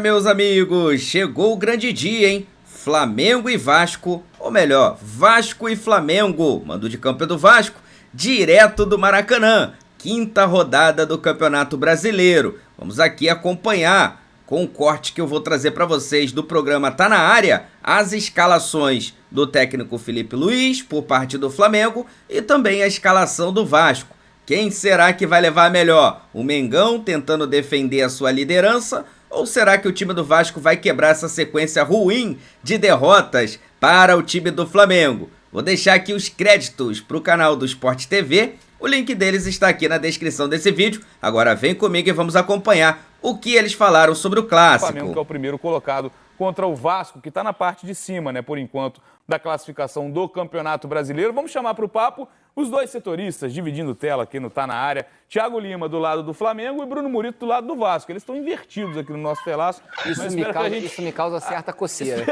Meus amigos, chegou o grande dia, hein? Flamengo e Vasco, ou melhor, Vasco e Flamengo, mando de campo é do Vasco, direto do Maracanã, quinta rodada do Campeonato Brasileiro. Vamos aqui acompanhar, com o corte que eu vou trazer para vocês do programa Tá na Área, as escalações do técnico Felipe Luiz por parte do Flamengo e também a escalação do Vasco. Quem será que vai levar a melhor? O Mengão tentando defender a sua liderança? Ou será que o time do Vasco vai quebrar essa sequência ruim de derrotas para o time do Flamengo? Vou deixar aqui os créditos para o canal do Sport TV. O link deles está aqui na descrição desse vídeo. Agora vem comigo e vamos acompanhar o que eles falaram sobre o clássico. O Flamengo, que é o primeiro colocado, contra o Vasco, que está na parte de cima, né, por enquanto, da classificação do Campeonato Brasileiro. Vamos chamar para o papo os dois setoristas, dividindo tela aqui no Tá na Área. Thiago Lima do lado do Flamengo e Bruno Murito do lado do Vasco. Eles estão invertidos aqui no nosso telaço. Isso me causa certa coceira.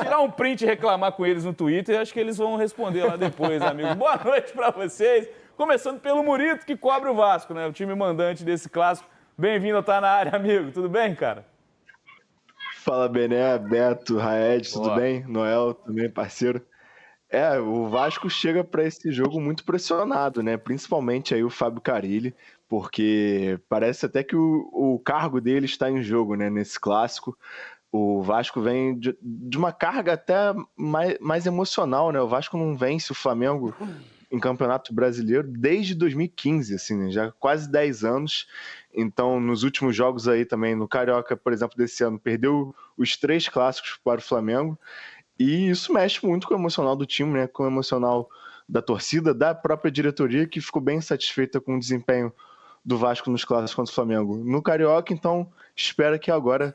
Tirar um print e reclamar com eles no Twitter, acho que eles vão responder lá depois, amigos. Boa noite para vocês. Começando pelo Murito, que cobre o Vasco, né? O time mandante desse clássico. Bem-vindo ao Tá na Área, amigo. Tudo bem, cara? Fala, Bené, Beto, Raed, tudo bem? Noel, também parceiro. O Vasco chega para esse jogo muito pressionado, né? Principalmente aí o Fábio Carille, porque parece até que o cargo dele está em jogo, né? Nesse clássico. O Vasco vem de uma carga até mais emocional, né? O Vasco não vence o Flamengo em Campeonato Brasileiro desde 2015, assim, né? Já quase 10 anos. Então, nos últimos jogos aí também, no Carioca, por exemplo, desse ano, perdeu os 3 clássicos para o Flamengo. E isso mexe muito com o emocional do time, né? Com o emocional da torcida, da própria diretoria, que ficou bem satisfeita com o desempenho do Vasco nos clássicos contra o Flamengo. No Carioca, então, espera que agora,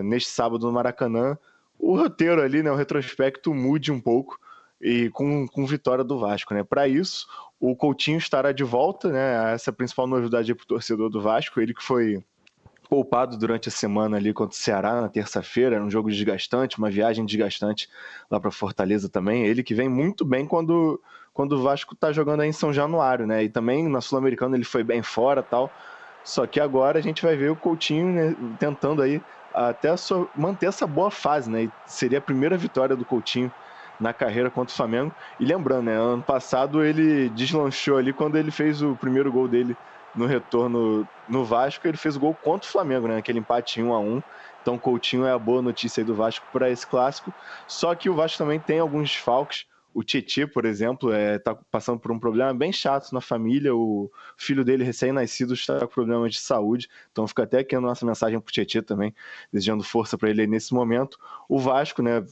neste sábado no Maracanã, o roteiro ali, né? O retrospecto mude um pouco e com vitória do Vasco, né? Para isso, o Coutinho estará de volta, né? Essa é a principal novidade para o torcedor do Vasco, ele que foi poupado durante a semana ali contra o Ceará na terça-feira, era um jogo desgastante, uma viagem desgastante lá para Fortaleza também. Ele que vem muito bem quando o Vasco está jogando aí em São Januário, né? E também na Sul-Americana ele foi bem fora, tal. Só que agora a gente vai ver o Coutinho, né, tentando aí até manter essa boa fase, né? E seria a primeira vitória do Coutinho na carreira contra o Flamengo. E lembrando, né, ano passado ele deslanchou ali quando ele fez o primeiro gol dele no retorno no Vasco. Ele fez o gol contra o Flamengo, né, aquele empate 1-1. Então Coutinho é a boa notícia aí do Vasco para esse clássico. Só que o Vasco também tem alguns desfalques. O Tietê, por exemplo, está passando por um problema bem chato na família. O filho dele, recém-nascido, está com problemas de saúde. Então fica até aqui a nossa mensagem para o Tietê também, desejando força para ele aí nesse momento. O Vasco, né,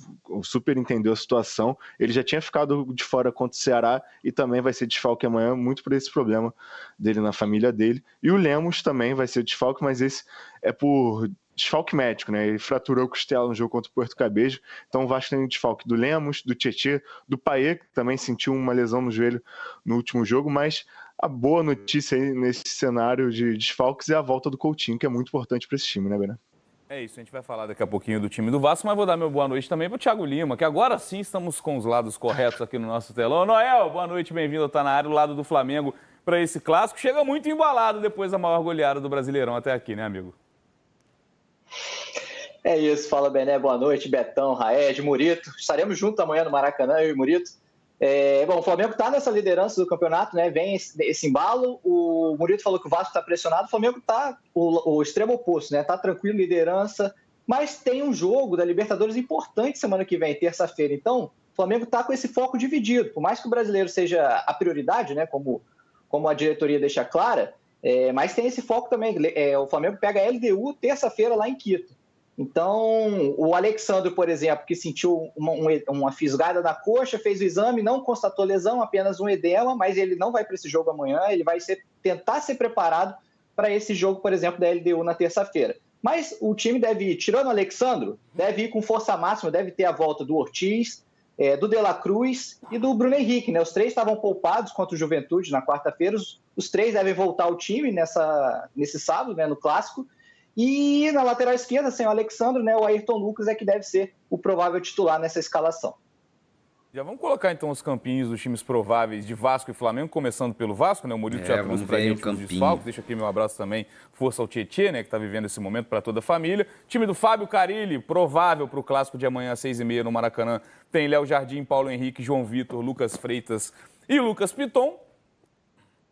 super entendeu a situação. Ele já tinha ficado de fora contra o Ceará e também vai ser desfalque amanhã, muito por esse problema dele na família dele. E o Lemos também vai ser desfalque, mas esse é por desfalque médico, né? Ele fraturou a costela no jogo contra o Porto Cabejo. Então o Vasco tem o desfalque do Lemos, do Tietê, do Payet, que também sentiu uma lesão no joelho no último jogo, mas a boa notícia aí nesse cenário de desfalques é a volta do Coutinho, que é muito importante para esse time, né, Bené? É isso, a gente vai falar daqui a pouquinho do time do Vasco, mas vou dar meu boa noite também para o Thiago Lima, que agora sim estamos com os lados corretos aqui no nosso telão. Noel, boa noite, bem-vindo ao Tá na Área, do lado do Flamengo para esse clássico. Chega muito embalado depois da maior goleada do Brasileirão até aqui, né, amigo? É isso, fala Bené, boa noite, Betão, Raed, Murito. Estaremos juntos amanhã no Maracanã, eu e Murito. Bom, o Flamengo está nessa liderança do campeonato, né? Vem esse embalo. O Murito falou que o Vasco está pressionado, o Flamengo está o extremo oposto, né? Está tranquilo, liderança, mas tem um jogo da Libertadores importante semana que vem, terça-feira. Então, o Flamengo está com esse foco dividido. Por mais que o brasileiro seja a prioridade, né? Como a diretoria deixa clara, mas tem esse foco também. O Flamengo pega a LDU terça-feira lá em Quito. Então, o Alexandre, por exemplo, que sentiu uma fisgada na coxa, fez o exame, não constatou lesão, apenas um edema, mas ele não vai para esse jogo amanhã, ele vai tentar ser preparado para esse jogo, por exemplo, da LDU na terça-feira. Mas o time deve ir, tirando o Alexandre, deve ir com força máxima, deve ter a volta do Ortiz, do De La Cruz e do Bruno Henrique, né? Os 3 estavam poupados contra o Juventude na quarta-feira, os 3 devem voltar ao time nesse sábado, né, no Clássico. E na lateral esquerda, sem o Alexandre, né, o Ayrton Lucas é que deve ser o provável titular nessa escalação. Já vamos colocar então os campinhos dos times prováveis de Vasco e Flamengo, começando pelo Vasco, né? O Murilo já trouxe pra gente os desfalques. Deixa aqui meu abraço também, força ao Tietê, né? Que tá vivendo esse momento para toda a família. Time do Fábio Carille, provável para o clássico de amanhã às 6h30 no Maracanã. Tem Léo Jardim, Paulo Henrique, João Vitor, Lucas Freitas e Lucas Piton.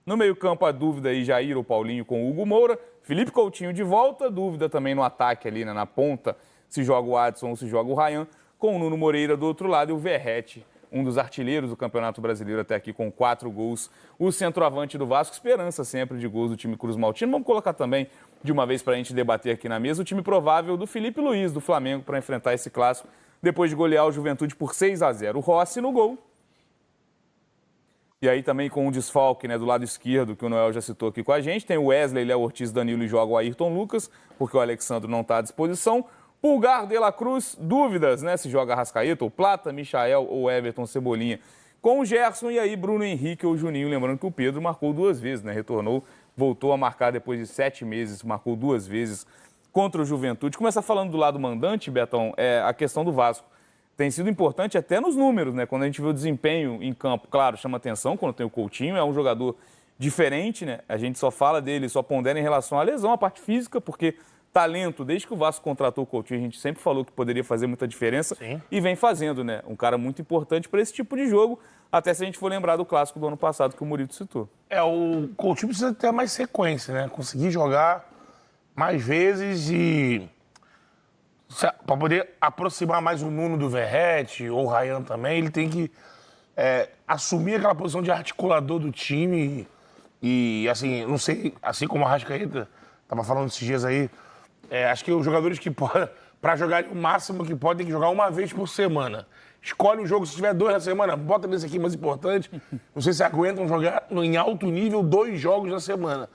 No meio-campo, a dúvida aí, Jair ou Paulinho com o Hugo Moura. Felipe Coutinho de volta, dúvida também no ataque ali, né? Na ponta, se joga o Adson ou se joga o Ryan. Com o Nuno Moreira do outro lado e o Verratti, um dos artilheiros do Campeonato Brasileiro até aqui com 4 gols. O centroavante do Vasco, esperança sempre de gols do time Cruz Maltino. Vamos colocar também, de uma vez para a gente debater aqui na mesa, o time provável do Felipe Luiz, do Flamengo, para enfrentar esse clássico, depois de golear o Juventude por 6-0. O Rossi no gol. E aí também com um desfalque, né, do lado esquerdo, que o Noel já citou aqui com a gente. Tem o Wesley, Léo Ortiz, Danilo e joga o Ayrton Lucas, porque o Alexandre não está à disposição. Pulgar, De La Cruz, dúvidas, né? Se joga Arrascaeta ou Plata, Michael ou Everton Cebolinha. Com o Gerson e aí Bruno Henrique ou Juninho. Lembrando que o Pedro marcou 2 vezes, né? Retornou, voltou a marcar depois de 7 meses, marcou 2 vezes contra o Juventude. Começa falando do lado mandante, Betão, a questão do Vasco. Tem sido importante até nos números, né? Quando a gente vê o desempenho em campo, claro, chama atenção quando tem o Coutinho, é um jogador diferente, né? A gente só fala dele, só pondera em relação à lesão, à parte física, porque talento, desde que o Vasco contratou o Coutinho, a gente sempre falou que poderia fazer muita diferença. Sim. E vem fazendo, né? Um cara muito importante para esse tipo de jogo, até se a gente for lembrar do clássico do ano passado que o Murilo citou. O Coutinho precisa ter mais sequência, né? Conseguir jogar mais vezes e para poder aproximar mais o Nuno do Verratti ou o Ryan também, ele tem que assumir aquela posição de articulador do time e assim, não sei, assim como o Arrascaeta estava falando esses dias aí, acho que os jogadores que podem, para jogar o máximo que podem, tem que jogar uma vez por semana. Escolhe um jogo, se tiver 2 na semana, bota nesse aqui mais importante. Não sei se aguentam jogar em alto nível 2 jogos na semana.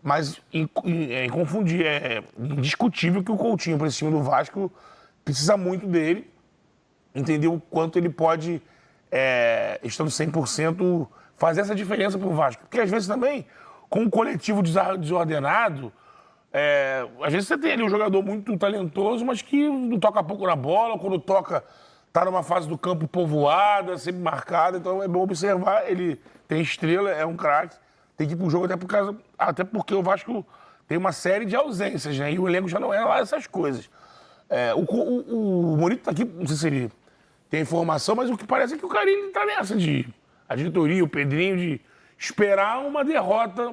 Mas é indiscutível que o Coutinho, para esse time do Vasco, precisa muito dele. Entender o quanto ele pode, estando 100%, fazer essa diferença para o Vasco. Porque às vezes também, com um coletivo desordenado, às vezes você tem ali um jogador muito talentoso, mas que não toca pouco na bola, quando toca, tá numa fase do campo povoada, sempre marcada, então é bom observar, ele tem estrela, é um craque, tem que ir pro jogo até porque o Vasco tem uma série de ausências, né? E o elenco já não é lá essas coisas. O Murilo tá aqui, não sei se ele tem informação, mas o que parece é que o Carille tá nessa a diretoria, o Pedrinho, de esperar uma derrota,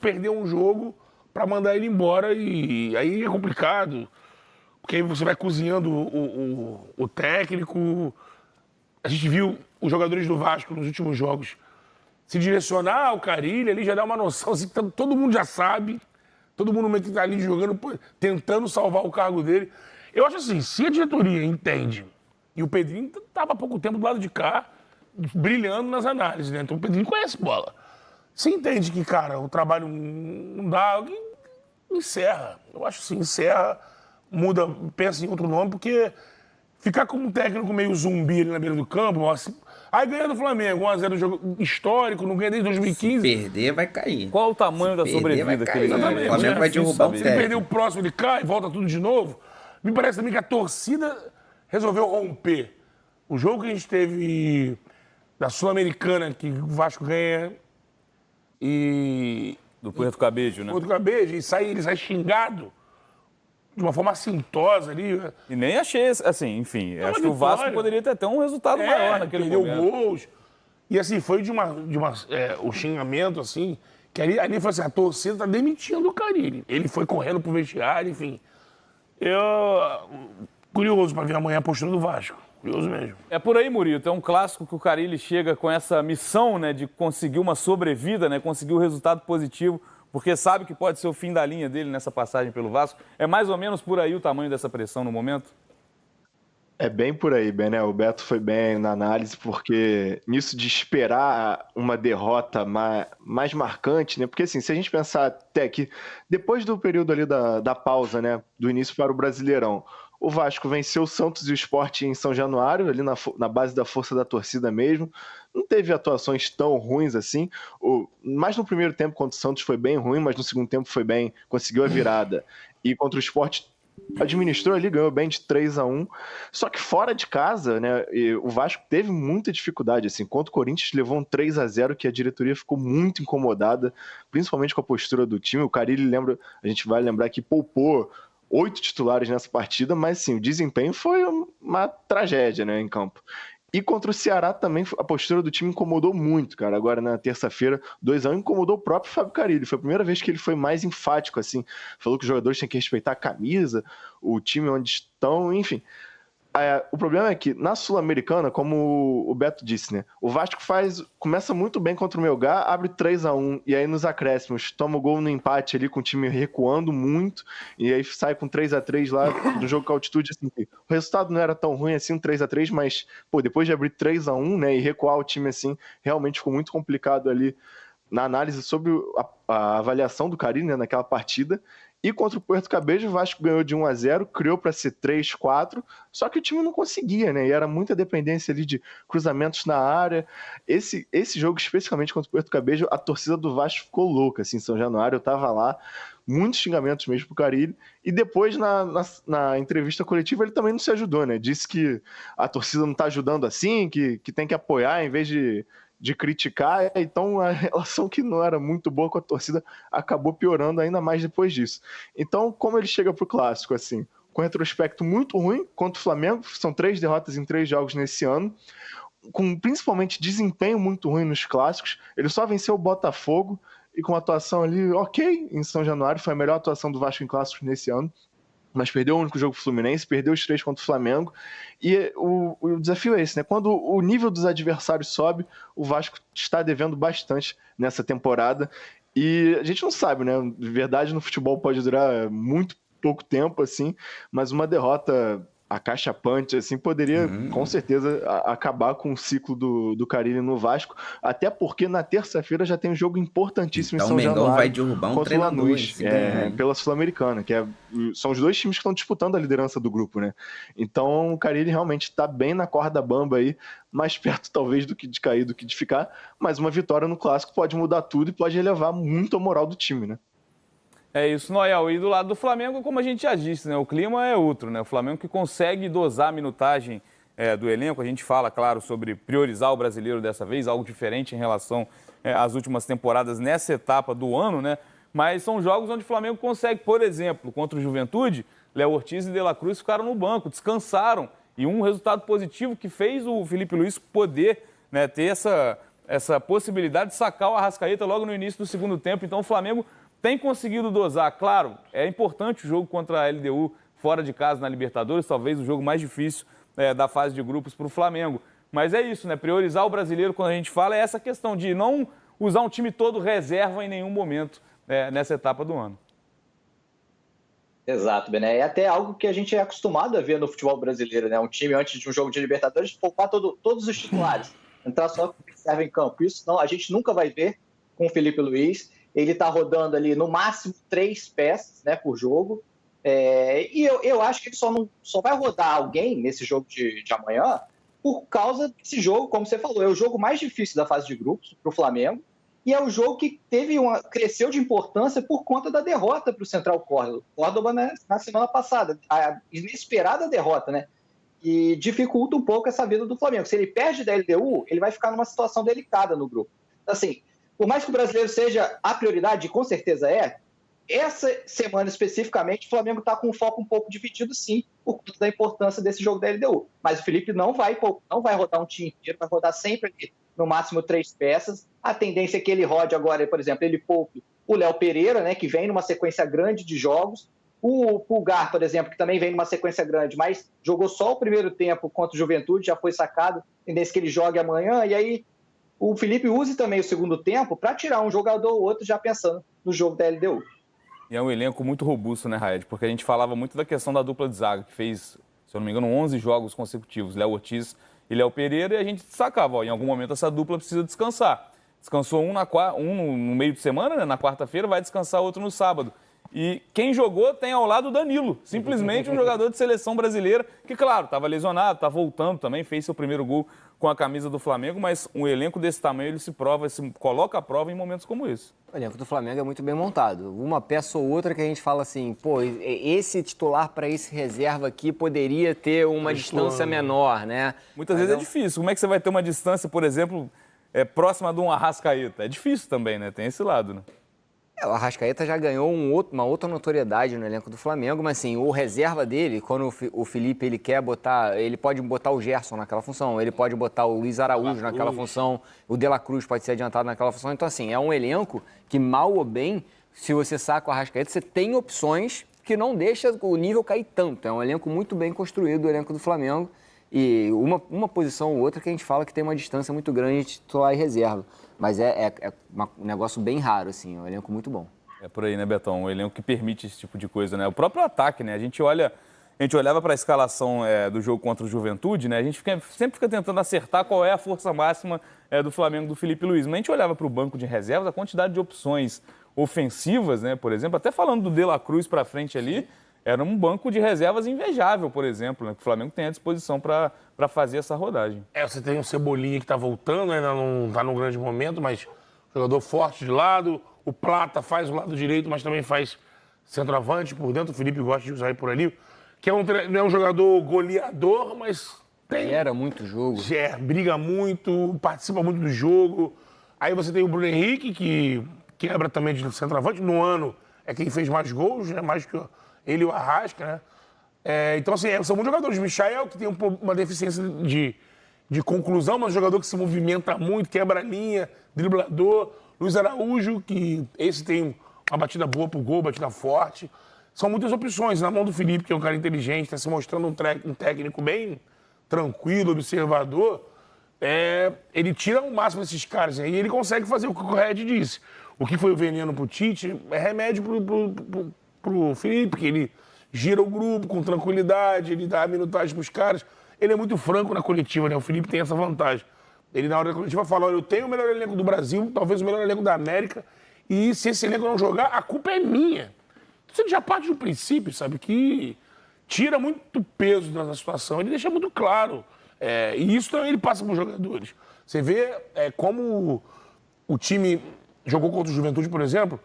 perder um jogo para mandar ele embora, e aí é complicado, porque aí você vai cozinhando o técnico. A gente viu os jogadores do Vasco nos últimos jogos se direcionar ao Carille, ali já dá uma noção, assim, que todo mundo já sabe, todo mundo meio que tá ali jogando, tentando salvar o cargo dele. Eu acho assim, se a diretoria entende, e o Pedrinho estava há pouco tempo do lado de cá, brilhando nas análises, né? Então o Pedrinho conhece bola. Se entende que, cara, o trabalho não dá, encerra. Eu acho assim, encerra, muda, pensa em outro nome, porque ficar como um técnico meio zumbi ali na beira do campo, assim, aí ganha do Flamengo, 1-0 jogo histórico, não ganha desde 2015. Se perder, vai cair. Qual o tamanho da sobrevida que ele ganha? O Flamengo vai derrubar o técnico. Se perder o próximo, ele cai, volta tudo de novo. Me parece também que a torcida resolveu romper. O jogo que a gente teve da Sul-Americana, que o Vasco ganha do Puerto Cabello, né? Puerto Cabello, e ele sai xingado de uma forma assintosa ali. E nem achei, assim, enfim, acho que o Vasco poderia ter até um resultado maior naquele momento. Perdeu gols. E assim, foi o xingamento, assim, que ali foi assim, a torcida tá demitindo o Carille. Ele foi correndo pro vestiário, enfim. Curioso para ver amanhã a postura do Vasco. Curioso mesmo. É por aí, Murilo. É um clássico que o Carille chega com essa missão, né, de conseguir uma sobrevida, né, conseguir um resultado positivo, porque sabe que pode ser o fim da linha dele nessa passagem pelo Vasco. É mais ou menos por aí o tamanho dessa pressão no momento? É bem por aí, Bené. O Beto foi bem na análise, porque nisso de esperar uma derrota mais marcante, né? Porque assim, se a gente pensar até que depois do período ali da pausa, né, do início para o Brasileirão, o Vasco venceu o Santos e o Sport em São Januário, ali na base da força da torcida mesmo. Não teve atuações tão ruins assim. Mais no primeiro tempo contra o Santos foi bem ruim, mas no segundo tempo foi bem, conseguiu a virada. E contra o Sport administrou ali, ganhou bem de 3-1. Só que fora de casa, né, o Vasco teve muita dificuldade, assim, contra o Corinthians levou um 3-0 que a diretoria ficou muito incomodada, principalmente com a postura do time. O Carille a gente vai lembrar que poupou 8 titulares nessa partida, mas sim, o desempenho foi uma tragédia, né, em campo. E contra o Ceará também a postura do time incomodou muito, cara. Agora na terça-feira, 2-1, incomodou o próprio Fábio Carille. Foi a primeira vez que ele foi mais enfático, assim. Falou que os jogadores têm que respeitar a camisa, o time onde estão, enfim. O problema é que na Sul-Americana, como o Beto disse, né? O Vasco começa muito bem contra o Melgar, abre 3-1, e aí nos acréscimos toma o gol no empate ali com o time recuando muito, e aí sai com 3-3 lá no jogo com altitude. Assim, o resultado não era tão ruim assim, 3-3, mas pô, depois de abrir 3-1, né, e recuar o time assim, realmente ficou muito complicado ali na análise sobre a avaliação do Carille, né, naquela partida. E contra o Puerto Cabello, o Vasco ganhou de 1-0, criou para ser 3-4, só que o time não conseguia, né? E era muita dependência ali de cruzamentos na área. Esse jogo, especificamente contra o Puerto Cabello, a torcida do Vasco ficou louca, assim, em São Januário, eu tava lá, muitos xingamentos mesmo pro Carille. E depois, na entrevista coletiva, ele também não se ajudou, né? Disse que a torcida não tá ajudando assim, que tem que apoiar em vez de criticar, então a relação que não era muito boa com a torcida acabou piorando ainda mais depois disso. Então, como ele chega pro Clássico, assim, com retrospecto muito ruim contra o Flamengo, são 3 derrotas em 3 jogos nesse ano, com principalmente desempenho muito ruim nos clássicos, ele só venceu o Botafogo e com atuação ali ok em São Januário, foi a melhor atuação do Vasco em clássicos nesse ano, mas perdeu o único jogo pro Fluminense, perdeu os 3 contra o Flamengo, e o desafio é esse, né? Quando o nível dos adversários sobe, o Vasco está devendo bastante nessa temporada, e a gente não sabe, né? De verdade, no futebol pode durar muito pouco tempo, assim, mas uma derrota acachapante, assim, poderia com certeza acabar com o ciclo do Carille no Vasco, até porque na terça-feira já tem um jogo importantíssimo então, em São Januário. O Mengão vai derrubar um treinador Lanús, pela Sul-Americana, são os dois times que estão disputando a liderança do grupo, né? Então o Carille realmente está bem na corda bamba aí, mais perto talvez do que de cair, do que de ficar, mas uma vitória no Clássico pode mudar tudo e pode elevar muito a moral do time, né? É isso, Noel. E do lado do Flamengo, como a gente já disse, né? O clima é outro, né? O Flamengo que consegue dosar a minutagem do elenco. A gente fala, claro, sobre priorizar o brasileiro dessa vez, algo diferente em relação às últimas temporadas nessa etapa do ano, né? Mas são jogos onde o Flamengo consegue, por exemplo, contra o Juventude, Léo Ortiz e De La Cruz ficaram no banco, descansaram. E um resultado positivo que fez o Felipe Luiz poder, né, ter essa possibilidade de sacar o Arrascaeta logo no início do segundo tempo. Então o Flamengo tem conseguido dosar. Claro, é importante o jogo contra a LDU fora de casa na Libertadores, talvez o jogo mais difícil da fase de grupos para o Flamengo. Mas é isso, né? Priorizar o brasileiro, quando a gente fala, é essa questão de não usar um time todo reserva em nenhum momento nessa etapa do ano. Exato, Bené. É até algo que a gente é acostumado a ver no futebol brasileiro, né? Um time, antes de um jogo de Libertadores, poupar todos os titulares, entrar só com reserva em campo. Isso não, a gente nunca vai ver com o Felipe Luiz. Ele está rodando ali no máximo 3 peças, né, por jogo. E eu acho que ele só vai rodar alguém nesse jogo de amanhã por causa desse jogo, como você falou, é o jogo mais difícil da fase de grupos para o Flamengo e é o jogo que cresceu de importância por conta da derrota para o Central Córdoba na semana passada. A inesperada derrota, né? E dificulta um pouco essa vida do Flamengo. Se ele perde da LDU, ele vai ficar numa situação delicada no grupo. Assim, por mais que o brasileiro seja a prioridade, com certeza essa semana especificamente o Flamengo está com um foco um pouco dividido, sim, por conta da importância desse jogo da LDU. Mas o Felipe não vai rodar um time inteiro, vai rodar sempre ali, no máximo 3 peças. A tendência é que ele rode agora, por exemplo, ele poupe o Léo Pereira, né, que vem numa sequência grande de jogos. O Pulgar, por exemplo, que também vem numa sequência grande, mas jogou só o primeiro tempo contra o Juventude, já foi sacado, tendência que ele jogue amanhã, e aí o Felipe use também o segundo tempo para tirar um jogador ou outro já pensando no jogo da LDU. E é um elenco muito robusto, né, Raed? Porque a gente falava muito da questão da dupla de zaga, que fez, se eu não me engano, 11 jogos consecutivos, Léo Ortiz e Léo Pereira, e a gente sacava, em algum momento essa dupla precisa descansar. Descansou um no meio de semana, né, na quarta-feira, vai descansar outro no sábado. E quem jogou tem ao lado o Danilo, simplesmente um jogador de seleção brasileira, que, claro, estava lesionado, está voltando também, fez seu primeiro gol com a camisa do Flamengo, mas um elenco desse tamanho, ele se coloca à prova em momentos como esse. O elenco do Flamengo é muito bem montado. Uma peça ou outra que a gente fala assim, pô, esse titular para esse reserva aqui poderia ter uma distância menor, né? Muitas vezes é difícil. Como é que você vai ter uma distância, por exemplo, próxima de um Arrascaeta? É difícil também, né? Tem esse lado, né? O Arrascaeta já ganhou uma outra notoriedade no elenco do Flamengo, mas assim, o reserva dele, quando o Felipe ele quer botar, ele pode botar o Gerson naquela função, ele pode botar o Luiz Araújo naquela função, o De La Cruz pode ser adiantado naquela função. Então assim, é um elenco que mal ou bem, se você saca o Arrascaeta, você tem opções que não deixa o nível cair tanto. É um elenco muito bem construído, o elenco do Flamengo, e uma posição ou outra que a gente fala que tem uma distância muito grande de titular e reserva. Mas é um negócio bem raro, assim, é um elenco muito bom. É por aí, né, Betão? Um elenco que permite esse tipo de coisa, né? O próprio ataque, né? A gente olhava para a escalação do jogo contra o Juventude, né? A gente sempre fica tentando acertar qual é a força máxima do Flamengo, do Felipe Luiz. Mas a gente olhava para o banco de reservas, a quantidade de opções ofensivas, né? Por exemplo, até falando do De La Cruz para frente ali, era um banco de reservas invejável, por exemplo, né? Que o Flamengo tem à disposição para fazer essa rodagem. Você tem o Cebolinha que está voltando, ainda não está num grande momento, mas jogador forte de lado. O Plata faz o lado direito, mas também faz centroavante por dentro. O Felipe gosta de usar ele por ali. Que não é um jogador goleador, mas gera muito jogo. Briga muito, participa muito do jogo. Aí você tem o Bruno Henrique, que quebra também de centroavante. No ano é quem fez mais gols, né? Mais que ele e o Arrasca, né? Então, assim, são muitos jogadores. Michael, que tem uma deficiência de conclusão, mas um jogador que se movimenta muito, quebra a linha, driblador. Luiz Araújo, que esse tem uma batida boa pro gol, batida forte. São muitas opções. Na mão do Felipe, que é um cara inteligente, está se mostrando um técnico bem tranquilo, observador. Ele tira o máximo desses caras. E ele consegue fazer o que o Red disse. O que foi o veneno pro Tite é remédio pro Felipe, que ele gira o grupo com tranquilidade, ele dá a minutagem pros caras. Ele é muito franco na coletiva, né? O Felipe tem essa vantagem. Ele, na hora da coletiva, fala: olha, eu tenho o melhor elenco do Brasil, talvez o melhor elenco da América, e se esse elenco não jogar, a culpa é minha. Então, ele já parte do princípio, sabe, que tira muito peso da situação, ele deixa muito claro. E isso também ele passa para os jogadores. Você vê como o time jogou contra o Juventude, por exemplo.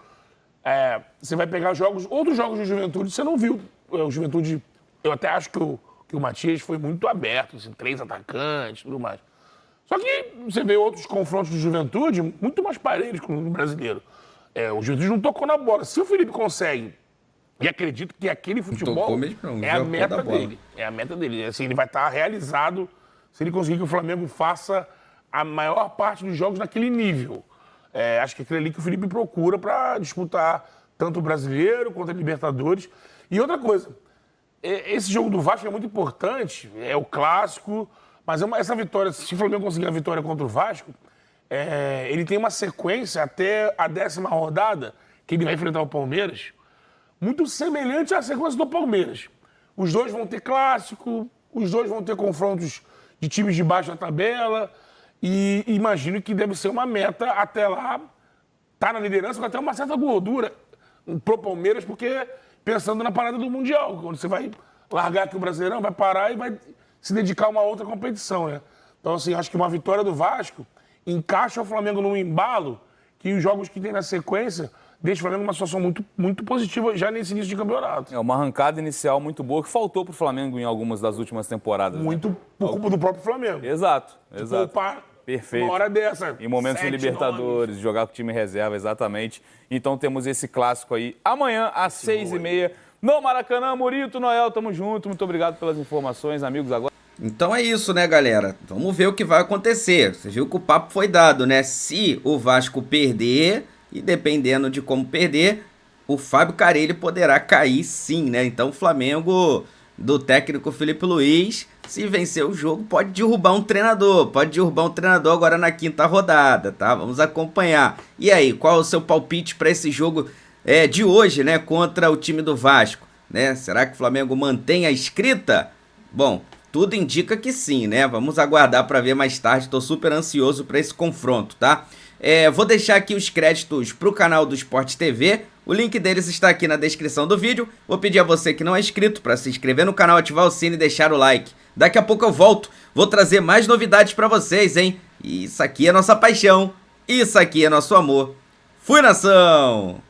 Você vai pegar outros jogos de Juventude, você não viu. O Juventude, eu até acho que o Matias foi muito aberto, assim, 3 atacantes e tudo mais. Só que você vê outros confrontos de Juventude muito mais parelhos com o brasileiro. O Juventude não tocou na bola. Se o Felipe consegue, e acredito que aquele futebol é a meta dele. É a meta dele. Assim, ele vai estar realizado se ele conseguir que o Flamengo faça a maior parte dos jogos naquele nível. Acho que é aquele ali que o Felipe procura para disputar tanto o brasileiro quanto a Libertadores. E outra coisa, esse jogo do Vasco é muito importante, é o clássico, mas essa vitória, se o Flamengo conseguir a vitória contra o Vasco, ele tem uma sequência até a 10ª rodada, que ele vai enfrentar o Palmeiras, muito semelhante à sequência do Palmeiras. Os dois vão ter clássico, os dois vão ter confrontos de times de baixo da tabela, e imagino que deve ser uma meta até lá, tá na liderança com até uma certa gordura pro Palmeiras, porque pensando na parada do Mundial, quando você vai largar aqui o Brasileirão, vai parar e vai se dedicar a uma outra competição, né? Então, assim, acho que uma vitória do Vasco encaixa o Flamengo num embalo que os jogos que tem na sequência deixa o Flamengo numa situação muito, muito positiva já nesse início de campeonato. Uma arrancada inicial muito boa que faltou pro Flamengo em algumas das últimas temporadas. Muito, né? Por culpa do próprio Flamengo. Exato. Poupar perfeito. Uma hora dessa. Em momentos de Libertadores, jogar com o time reserva, exatamente. Então temos esse clássico aí amanhã às 6h30 no Maracanã. Murito, Noel, tamo junto. Muito obrigado pelas informações, amigos. Agora. Então é isso, né, galera? Vamos ver o que vai acontecer. Você viu que o papo foi dado, né? Se o Vasco perder, e dependendo de como perder, o Fábio Carille poderá cair sim, né? Então o Flamengo, do técnico Felipe Luiz, se vencer o jogo, pode derrubar um treinador. Pode derrubar um treinador agora na 5ª rodada, tá? Vamos acompanhar. E aí, qual é o seu palpite para esse jogo de hoje, né? Contra o time do Vasco, né? Será que o Flamengo mantém a escrita? Bom, tudo indica que sim, né? Vamos aguardar para ver mais tarde, tô super ansioso para esse confronto, tá? Vou deixar aqui os créditos pro canal do Sport TV, o link deles está aqui na descrição do vídeo. Vou pedir a você que não é inscrito para se inscrever no canal, ativar o sino e deixar o like. Daqui a pouco eu volto, vou trazer mais novidades para vocês, hein? Isso aqui é nossa paixão, isso aqui é nosso amor. Fui, nação!